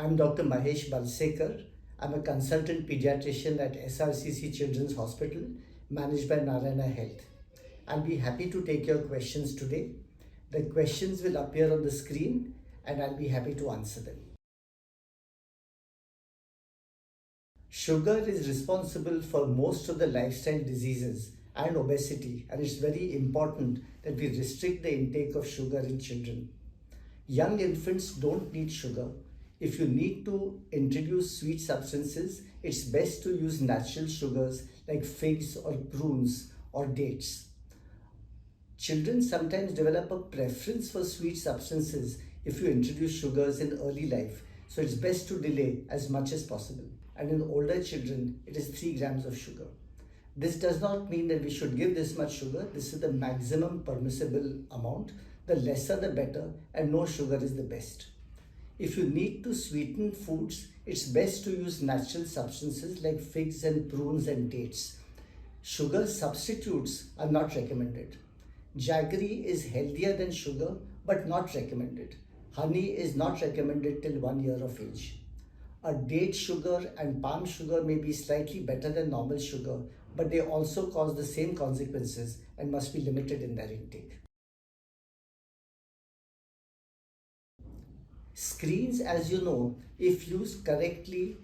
I'm Dr. Mahesh Balsekar. I'm a consultant pediatrician at SRCC Children's Hospital, managed by Narayana Health. I'll be happy to take your questions today. The questions will appear on the screen and I'll be happy to answer them. Sugar is responsible for most of the lifestyle diseases and obesity, and it's very important that we restrict the intake of sugar in children. Young infants don't need sugar. If you need to introduce sweet substances, it's best to use natural sugars like figs or prunes or dates. Children sometimes develop a preference for sweet substances if you introduce sugars in early life, so it's best to delay as much as possible. And in older children, it is 3 grams of sugar. This does not mean that we should give this much sugar. This is the maximum permissible amount. The lesser the better, and no sugar is the best. If you need to sweeten foods, it's best to use natural substances like figs and prunes and dates. Sugar substitutes are not recommended. Jaggery is healthier than sugar but not recommended. Honey is not recommended till 1 year of age. A date sugar and palm sugar may be slightly better than normal sugar, but they also cause the same consequences and must be limited in their intake. Screens, as you know, if used correctly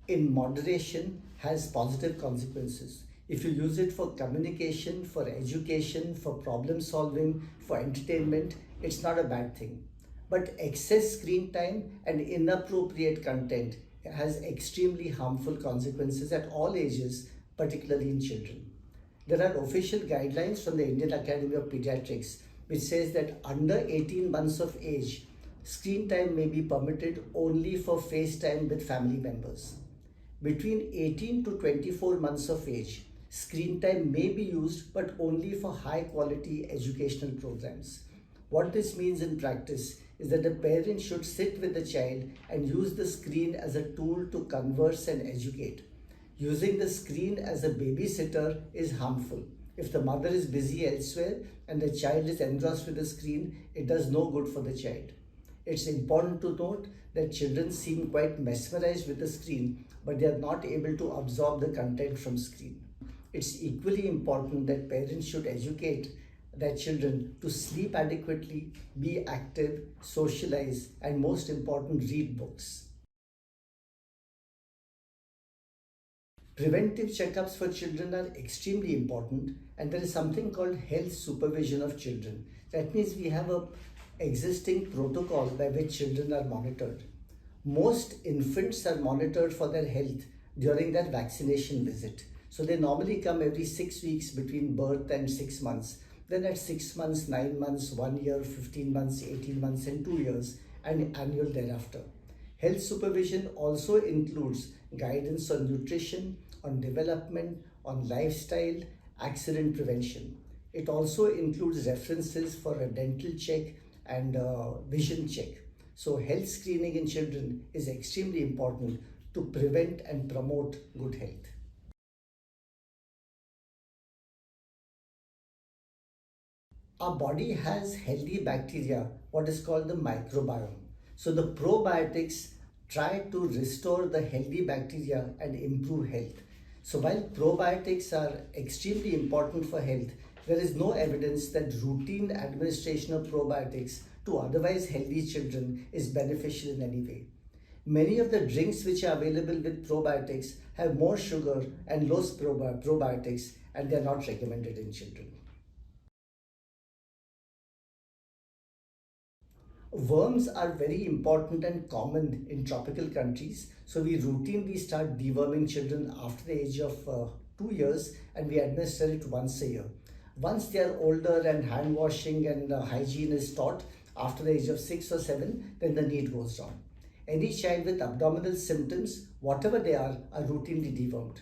in moderation, has positive consequences. If you use it for communication, for education, for problem solving, for entertainment, it's not a bad thing. But excess screen time and inappropriate content has extremely harmful consequences at all ages, particularly in children. There are official guidelines from the Indian Academy of Pediatrics which says that under 18 months of age, screen time may be permitted only for FaceTime with family members. Between 18 to 24 months of age, screen time may be used but only for high quality educational programs. What this means in practice is that the parent should sit with the child and use the screen as a tool to converse and educate. Using the screen as a babysitter is harmful. If the mother is busy elsewhere and the child is engrossed with the screen, it does no good for the child. It's important to note that children seem quite mesmerized with the screen, but they are not able to absorb the content from screen. It's equally important that parents should educate their children to sleep adequately, be active, socialize, and most important, read books. Preventive checkups for children are extremely important, and there is something called health supervision of children. That means we have a existing protocol by which children are monitored. Most infants are monitored for their health during their vaccination visit. So they normally come every 6 weeks between birth and 6 months. Then at 6 months, 9 months, 1 year, 15 months, 18 months and 2 years, and annual thereafter. Health supervision also includes guidance on nutrition, on development, on lifestyle, accident prevention. It also includes references for a dental check and vision check. So health screening in children is extremely important to prevent and promote good health. Our body has healthy bacteria, what is called the microbiome. So the probiotics try to restore the healthy bacteria and improve health. So while probiotics are extremely important for health, there is no evidence that routine administration of probiotics to otherwise healthy children is beneficial in any way. Many of the drinks which are available with probiotics have more sugar and less probiotics, and they are not recommended in children. Worms are very important and common in tropical countries, so we routinely start deworming children after the age of 2 years, and we administer it once a year. Once they are older and hand washing and hygiene is taught after the age of 6 or 7, then the need goes down. Any child with abdominal symptoms, whatever they are routinely dewormed.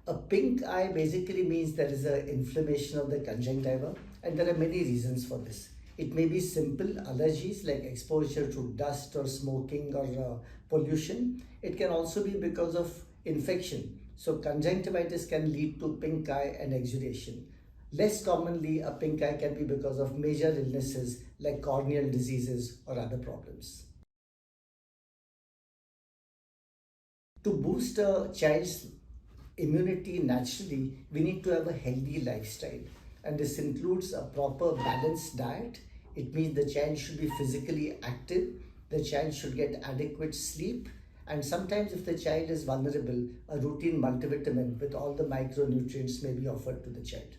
A pink eye basically means there is an inflammation of the conjunctiva, and there are many reasons for this. It may be simple allergies like exposure to dust or smoking or pollution. It can also be because of infection. So conjunctivitis can lead to pink eye and exudation. Less commonly, a pink eye can be because of major illnesses like corneal diseases or other problems. To boost a child's immunity naturally, we need to have a healthy lifestyle. And this includes a proper balanced diet. It means the child should be physically active, the child should get adequate sleep, and sometimes if the child is vulnerable, a routine multivitamin with all the micronutrients may be offered to the child.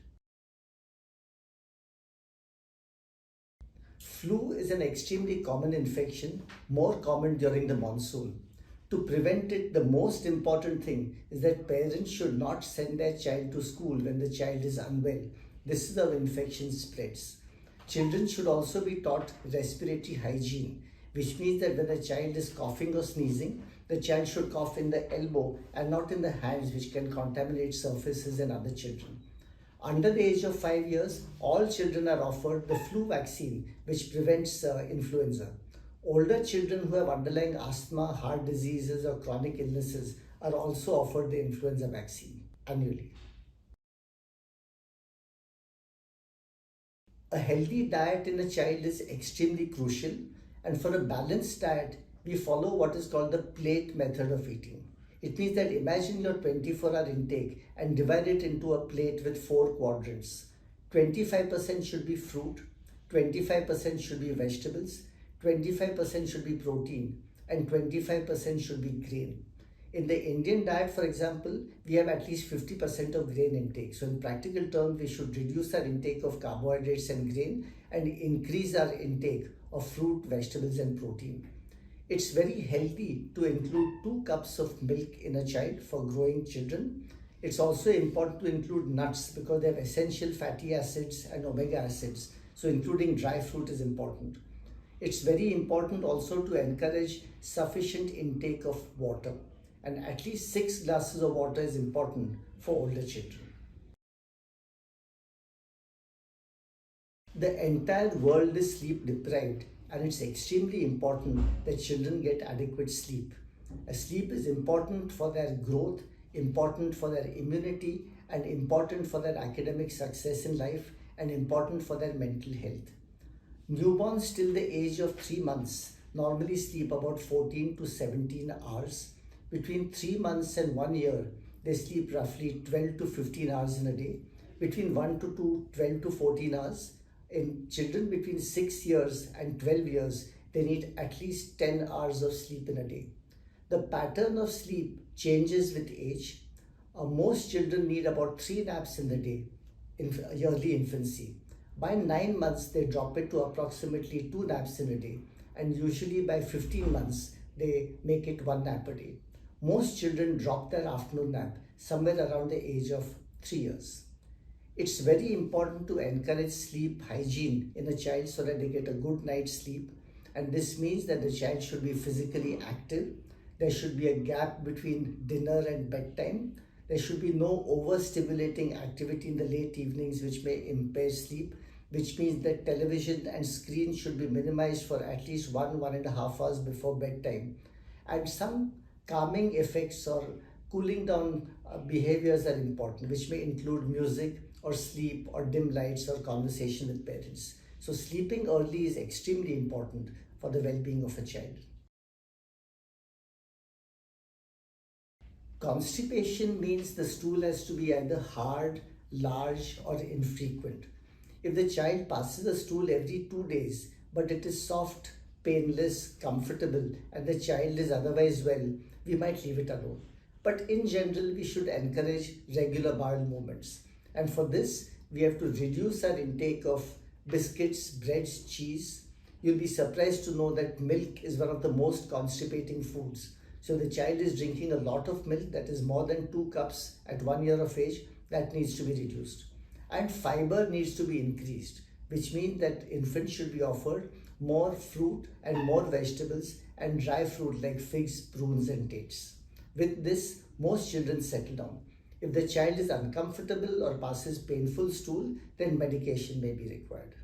Flu is an extremely common infection, more common during the monsoon. To prevent it, the most important thing is that parents should not send their child to school when the child is unwell. This is how infection spreads. Children should also be taught respiratory hygiene, which means that when a child is coughing or sneezing, the child should cough in the elbow and not in the hands, which can contaminate surfaces and other children. Under the age of 5 years, all children are offered the flu vaccine, which prevents influenza. Older children who have underlying asthma, heart diseases, or chronic illnesses are also offered the influenza vaccine annually. A healthy diet in a child is extremely crucial, and for a balanced diet, we follow what is called the plate method of eating. It means that imagine your 24-hour intake and divide it into a plate with 4 quadrants. 25% should be fruit, 25% should be vegetables, 25% should be protein, and 25% should be grain. In the Indian diet, for example, we have at least 50% of grain intake. So in practical terms, we should reduce our intake of carbohydrates and grain and increase our intake of fruit, vegetables, and protein. It's very healthy to include 2 cups of milk in a child for growing children. It's also important to include nuts because they have essential fatty acids and omega acids. So including dry fruit is important. It's very important also to encourage sufficient intake of water, and at least 6 glasses of water is important for older children. The entire world is sleep deprived, and it's extremely important that children get adequate sleep. Sleep is important for their growth, important for their immunity, and important for their academic success in life, and important for their mental health. Newborns till the age of 3 months normally sleep about 14 to 17 hours. Between 3 months and 1 year, they sleep roughly 12 to 15 hours in a day. Between 1 to 2, 12 to 14 hours. In children between 6 years and 12 years, they need at least 10 hours of sleep in a day. The pattern of sleep changes with age. Most children need about 3 naps in the day in early infancy. By 9 months, they drop it to approximately 2 naps in a day, and usually by 15 months, they make it 1 nap a day. Most children drop their afternoon nap somewhere around the age of 3 years. It's very important to encourage sleep hygiene in a child so that they get a good night's sleep, and this means that the child should be physically active. There should be a gap between dinner and bedtime. There should be no overstimulating activity in the late evenings which may impair sleep, which means that television and screen should be minimized for at least 1.5 hours before bedtime. And some calming effects or cooling down behaviors are important, which may include music or sleep or dim lights or conversation with parents. So sleeping early is extremely important for the well-being of a child. Constipation means the stool has to be either hard, large, or infrequent. If the child passes the stool every 2 days, but it is soft, painless, comfortable, and the child is otherwise well, we might leave it alone. But in general, we should encourage regular bowel movements. And for this, we have to reduce our intake of biscuits, breads, cheese. You'll be surprised to know that milk is one of the most constipating foods. So the child is drinking a lot of milk, that is more than 2 cups at 1 year of age, that needs to be reduced. And fiber needs to be increased, which means that infants should be offered more fruit and more vegetables and dry fruit like figs, prunes, and dates. With this, most children settle down. If the child is uncomfortable or passes painful stool, then medication may be required.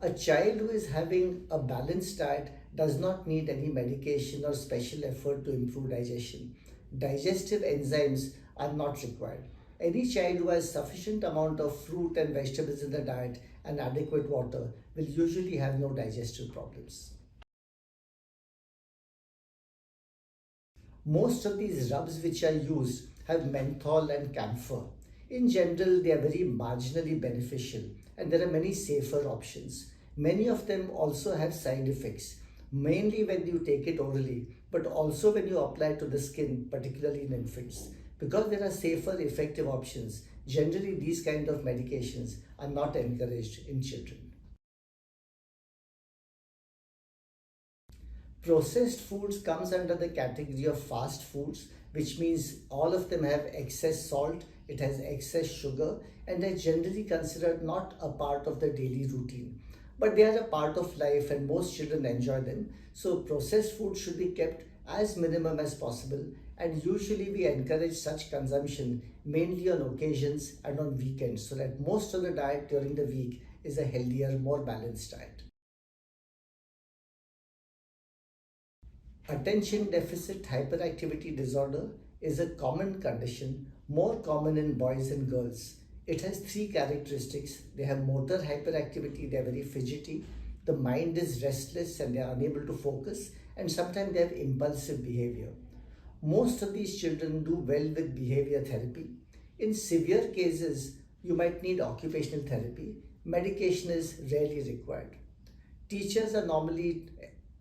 A child who is having a balanced diet does not need any medication or special effort to improve digestion. Digestive enzymes are not required. Any child who has sufficient amount of fruit and vegetables in the diet and adequate water will usually have no digestive problems. Most of these rubs which are used have menthol and camphor. In general, they are very marginally beneficial and there are many safer options. Many of them also have side effects, mainly when you take it orally, but also when you apply to the skin, particularly in infants. Because there are safer, effective options, generally these kind of medications are not encouraged in children. Processed foods comes under the category of fast foods, which means all of them have excess salt, it has excess sugar, and they're generally considered not a part of the daily routine. But they are a part of life and most children enjoy them. So processed food should be kept as minimum as possible, and usually we encourage such consumption mainly on occasions and on weekends so that most of the diet during the week is a healthier, more balanced diet. Attention deficit hyperactivity disorder is a common condition, more common in boys and girls. It has three characteristics. They have motor hyperactivity, they are very fidgety, the mind is restless and they are unable to focus, and sometimes they have impulsive behavior. Most of these children do well with behavior therapy. In severe cases, you might need occupational therapy. Medication is rarely required. Teachers are normally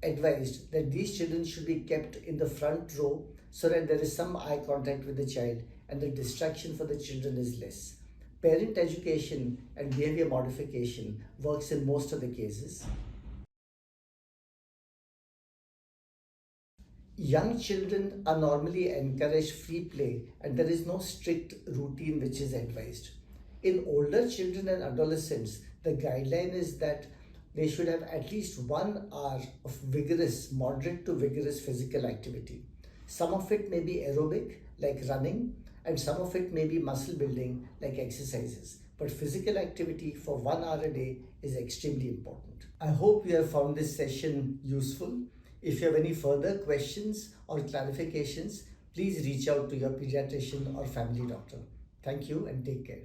advised that these children should be kept in the front row so that there is some eye contact with the child and the distraction for the children is less. Parent education and behavior modification works in most of the cases. Young children are normally encouraged free play and there is no strict routine which is advised. In older children and adolescents, the guideline is that they should have at least 1 hour of vigorous, moderate to vigorous physical activity. Some of it may be aerobic, like running, and some of it may be muscle building, like exercises. But physical activity for 1 hour a day is extremely important. I hope you have found this session useful. If you have any further questions or clarifications, please reach out to your pediatrician or family doctor. Thank you and take care.